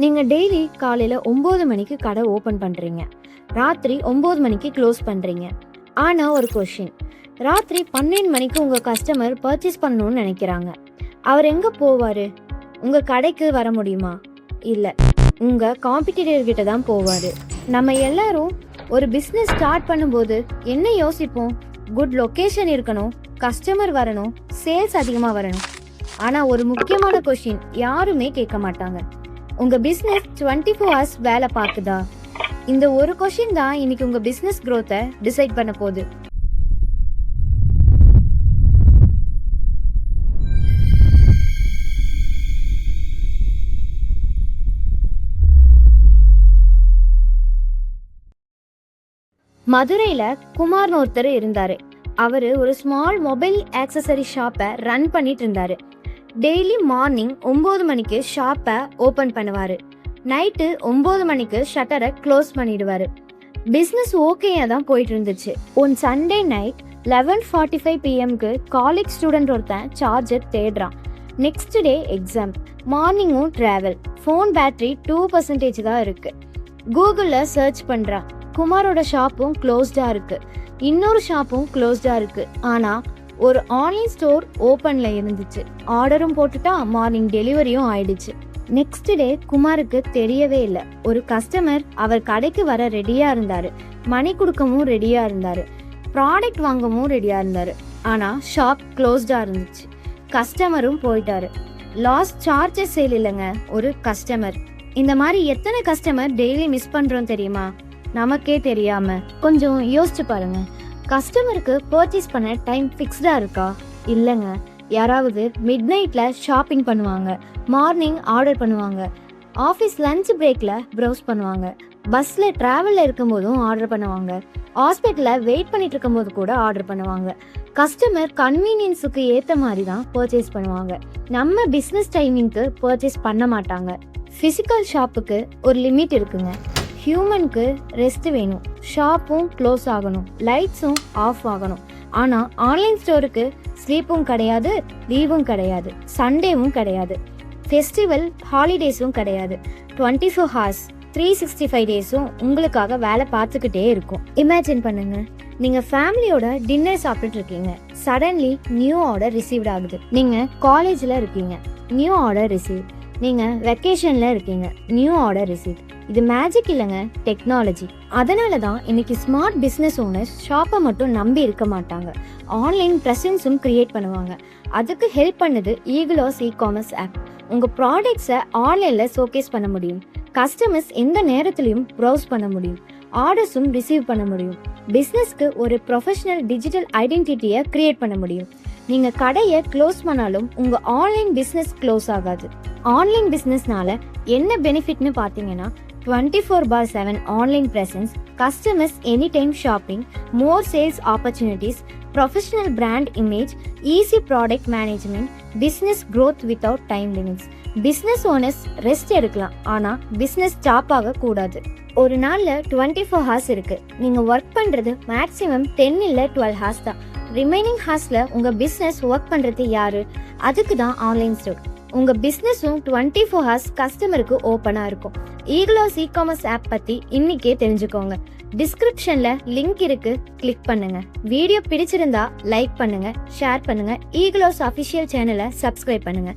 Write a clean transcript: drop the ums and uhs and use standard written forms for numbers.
நீங்க டெய்லி காலையில 9 மணிக்கு கடை ஓபன் பண்றீங்க. ராத்திரி 9 மணிக்கு க்ளோஸ் பண்றீங்க. ஆனா ஒரு கொஸ்டின். ராத்திரி 12 மணிக்கு உங்க கஸ்டமர் பர்ச்சேஸ் பண்ணணும்னு நினைக்கிறாங்க. அவர் எங்க போவாரு? உங்க கடைக்கு வர முடியுமா? இல்ல. உங்க காம்படிட்டர் கிட்ட தான் போவாரு. நம்ம எல்லாரும் ஒரு பிசினஸ் ஸ்டார்ட் பண்ணும்போது என்ன யோசிப்போம்? குட் லொகேஷன் இருக்கணும், கஸ்டமர் வரணும், சேல்ஸ் அதிகமா வரணும். ஆனா ஒரு முக்கியமான கொஸ்டின் யாருமே கேட்க மாட்டாங்க. உங்க பிசினஸ் 24 hours வேலை பார்க்குதா? இந்த ஒரு கொஸ்டின் தான் இன்னைக்கு உங்க பிசினஸ் growth-ஐ டிசைட் பண்ண போகுது. மதுரையில குமார்னு ஒருத்தர் இருந்தாரு. அவரு ஒரு ஸ்மால் மொபைல் ஆக்சசரி ஷாப்பை ரன் பண்ணிட்டு இருந்தாரு. டெய்லி மார்னிங் 9 மணிக்கு ஷாப்பை ஓப்பன் பண்ணுவாரு. நைட்டு 9 மணிக்கு ஷட்டரை க்ளோஸ் பண்ணிடுவாரு. பிஸ்னஸ் ஓகேயா தான் போயிட்டு இருந்துச்சு. ஒன் சண்டே நைட் 11:45 PM-க்கு காலேஜ் ஸ்டூடெண்ட் ஒருத்தன் சார்ஜர் தேடுறான். நெக்ஸ்ட் டே எக்ஸாம், மார்னிங்கும் ட்ராவல், ஃபோன் பேட்டரி 2% தான் இருக்கு. கூகுளில் சர்ச் பண்ணுறான். குமாரோட ஷாப்பும் க்ளோஸ்டாக இருக்கு, இன்னொரு ஷாப்பும் க்ளோஸ்டாக இருக்கு. ஆனால் ஒரு ஆன்லைன் ஸ்டோர் ஓப்பனில் இருந்துச்சு. ஆர்டரும் போட்டுட்டா, மார்னிங் டெலிவரியும் ஆயிடுச்சு. நெக்ஸ்ட் டே குமாருக்கு தெரியவே இல்லை. ஒரு கஸ்டமர் அவர் கடைக்கு வர ரெடியாக இருந்தார். மணி கொடுக்கவும் ரெடியாக இருந்தார். ப்ராடக்ட் வாங்கவும் ரெடியாக இருந்தார். ஆனால் ஷாப் க்ளோஸ்டாக இருந்துச்சு. கஸ்டமரும் போயிட்டாரு. லாஸ்ட் சார்ஜஸ் சேல் இல்லைங்க, ஒரு கஸ்டமர். இந்த மாதிரி எத்தனை கஸ்டமர் டெய்லி மிஸ் பண்ணுறோம் தெரியுமா? நமக்கே தெரியாமல். கொஞ்சம் யோசிச்சு பாருங்க. கஸ்டமருக்கு பர்ச்சேஸ் பண்ண டைம் ஃபிக்ஸ்டாக இருக்கா? இல்லைங்க. யாராவது மிட் நைட்டில் ஷாப்பிங் பண்ணுவாங்க, மார்னிங் ஆர்டர் பண்ணுவாங்க, ஆஃபீஸ் லஞ்ச் பிரேக்கில் ப்ரௌஸ் பண்ணுவாங்க, பஸ்ஸில் ட்ராவலில் இருக்கும்போதும் ஆர்டர் பண்ணுவாங்க, ஹாஸ்பிட்டலில் வெயிட் பண்ணிட்டு இருக்கும்போது கூட ஆர்டர் பண்ணுவாங்க. கஸ்டமர் கன்வீனியன்ஸுக்கு ஏற்ற மாதிரி தான் பர்ச்சேஸ் பண்ணுவாங்க. நம்ம பிஸ்னஸ் டைமிங்க்கு பர்ச்சேஸ் பண்ண மாட்டாங்க. ஃபிசிக்கல் ஷாப்புக்கு ஒரு லிமிட் இருக்குங்க. ஹியூமனுக்கு ரெஸ்ட் வேணும், ஷாப்பும் க்ளோஸ் ஆகணும், லைட்ஸும் ஆஃப் ஆகணும். ஆனால் ஆன்லைன் ஸ்டோருக்கு ஸ்லீப்பும் கிடையாது, லீவும் கிடையாது, சண்டேவும் கிடையாது, ஃபெஸ்டிவல் ஹாலிடேஸும் கிடையாது. 24 hours 365 days-ம் உங்களுக்காக வேலை பார்த்துக்கிட்டே இருக்கும். இமேஜின் பண்ணுங்க, நீங்கள் ஃபேமிலியோட டின்னர் சாப்பிட்டுட்டு இருக்கீங்க. சடன்லி நியூ ஆர்டர் ரிசீவ்ட் ஆகுது. நீங்கள் காலேஜில் இருக்கீங்க, நியூ ஆர்டர் ரிசீவ். நீங்கள் வெக்கேஷனில் இருக்கீங்க, நியூ ஆர்டர் ரிசீவ். இது மேஜிக் இல்லைங்க, டெக்னாலஜி. அதனால தான் இன்னைக்கு ஸ்மார்ட் பிஸ்னஸ் ஓனர்ஸ் ஷாப்பை மட்டும் நம்பி இருக்க மாட்டாங்க, ஆன்லைன் ப்ரெசன்ஸும் கிரியேட் பண்ணுவாங்க. அதுக்கு ஹெல்ப் பண்ணுது ஈகிளாஸ் இ-காமர்ஸ் ஆப். உங்கள் ப்ராடக்ட்ஸை ஆன்லைனில் ஷோகேஸ் பண்ண முடியும். கஸ்டமர்ஸ் எந்த நேரத்துலையும் ப்ரௌஸ் பண்ண முடியும், ஆர்டர்ஸும் ரிசீவ் பண்ண முடியும். பிஸ்னஸ்க்கு ஒரு ப்ரொஃபஷனல் டிஜிட்டல் ஐடென்டிட்டியை கிரியேட் பண்ண முடியும். நீங்கள் கடையை க்ளோஸ் பண்ணாலும் உங்கள் ஆன்லைன் பிஸ்னஸ் க்ளோஸ் ஆகாது. ஆன்லைன் பிஸ்னஸ்னால என்ன பெனிஃபிட்னு பார்த்தீங்கன்னா, 24/7 online presence, customers anytime shopping, more sales opportunities, professional brand image, easy product management, business growth without time limits. business owners rest எடுக்கலாம், ஆனால் business ஸ்டாப் ஆகக்கூடாது. ஒரு நாளில் 24 hours இருக்கு. நீங்கள் ஒர்க் பண்ணுறது மேக்ஸிமம் 10 இல்லை 12 hours தான். ரிமைனிங் ஹார்ஸில் உங்கள் பிஸ்னஸ் ஒர்க் பண்ணுறது யாரு? அதுக்கு தான் ஆன்லைன் ஸ்டோர். உங்கள் பிஸ்னஸும் 24 hours கஸ்டமருக்கு ஓப்பனாக இருக்கும். ஈகிளாஸ் இ-காமர்ஸ் ஆப் பற்றி இன்னைக்கே தெரிஞ்சுக்கோங்க. டிஸ்கிரிப்ஷனில் லிங்க் இருக்கு, கிளிக் பண்ணுங்க. வீடியோ பிடிச்சிருந்தா லைக் பண்ணுங்க, ஷேர் பண்ணுங்க. ஈகிளாஸ் அஃபிஷியல் சேனலை சப்ஸ்கிரைப் பண்ணுங்க.